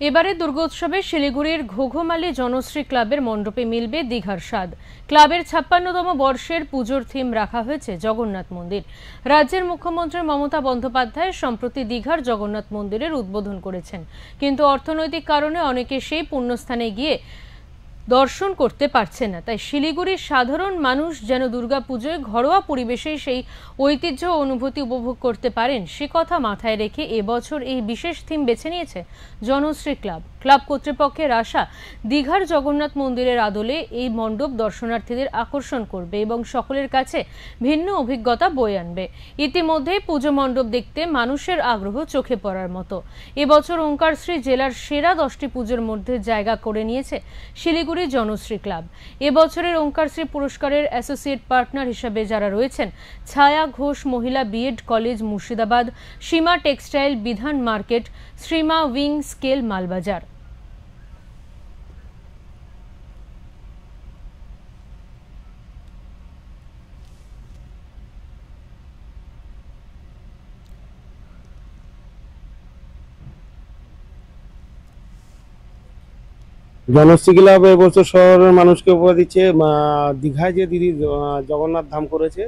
এবারে দুর্গোৎসবে শিলিগুড়ির ঘোঘমালি জনশ্রী ক্লাবের মণ্ডপে মিলবে দীঘার স্বাদ। ক্লাবের ৫৬তম বর্ষের পুজোর থিম রাখা হয়েছে জগন্নাথ মন্দির। রাজ্যের মুখ্যমন্ত্রী মমতা বন্দ্যোপাধ্যায় সম্প্রতি দীঘার জগন্নাথ মন্দিরের উদ্বোধন করেছেন, কিন্তু অর্থনৈতিক কারণে অনেকে সেই পুণ্যস্থানে গিয়ে দর্শন করতে পারছে না। তাই শিলিগুড়ির সাধারণ মানুষ যেন দুর্গাপুজোয় ঘরোয়া পরিবেশেই সেই ঐতিহ্য ও অনুভূতি উপভোগ করতে পারেন, সে কথা মাথায় রেখে এবছর এই বিশেষ থিম বেছে নিয়েছে জনশ্রী ক্লাব। ক্লাব কর্তৃপক্ষের আশা, দীঘার জগন্নাথ মন্দিরের আদলে এই মণ্ডপ দর্শনার্থীদের আকর্ষণ করবে এবং সকলের কাছে ভিন্ন অভিজ্ঞতা বয়ে আনবে। ইতিমধ্যেই পুজো মণ্ডপ দেখতে মানুষের আগ্রহ চোখে পড়ার মতো। এবছর ওঙ্কারশ্রী জেলার সেরা 10টি পুজোর মধ্যে জায়গা করে নিয়েছে শিলিগুড়ি জনশ্রী ক্লাব। এবছরের ওঙ্কারশ্রী পুরস্কারের অ্যাসোসিয়েট পার্টনার হিসেবে যারা রয়েছেন, ছায়া ঘোষ মহিলা BEd college Murshidabad, Seema textile Bidhan market, শ্রীমা উইং স্কেল মালবাজার। জনশ্রী ক্লাব এবছর শহরের মানুষকে উপহার দিচ্ছে দীঘায় যে দিদি জগন্নাথ ধাম করেছে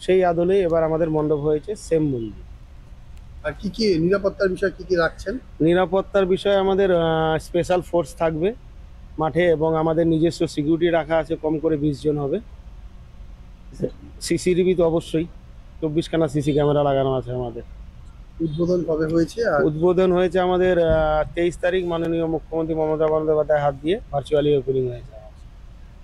সেই আদলে এবার আমাদের মণ্ডপ হয়েছে সেম মন্দির। আর কি নিরাপত্তার বিষয় কি রাখছেন? নিরাপত্তার বিষয়ে আমাদের স্পেশাল ফোর্স থাকবে মাঠে এবং আমাদের নিজস্ব সিকিউরিটি রাখা আছে, কম করে 20 জন হবে। সিসিটিভি তো অবশ্যই 24খানা সিসি ক্যামেরা লাগানো আছে আমাদের। উদ্বোধন কবে হয়েছে? উদ্বোধন হয়েছে আমাদের 23 তারিখ মাননীয় মুখ্যমন্ত্রী মমতা বন্দ্যোপাধ্যায় হাত দিয়ে ভার্চুয়ালি ওপেনিং হয়েছে।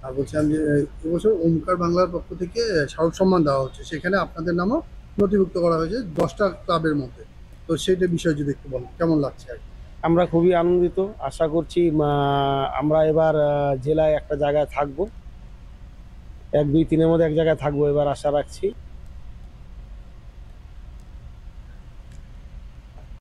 আর বলছিলাম যে এবছর ওমকার বাংলার পক্ষ থেকে শারদ সম্মান দেওয়া হচ্ছে, সেখানে আপনাদের নামও নথিভুক্ত করা হয়েছে 10টা ক্লাবের মধ্যে। তো সেইটা বিষয় যদি একটু বলেন, কেমন লাগছে? আমরা খুবই আনন্দিত, আশা করছি আমরা এবার জেলায় একটা জায়গায় থাকবো, 1, 2, 3-এর মধ্যে এক জায়গায় থাকবো এবার আশা রাখছি।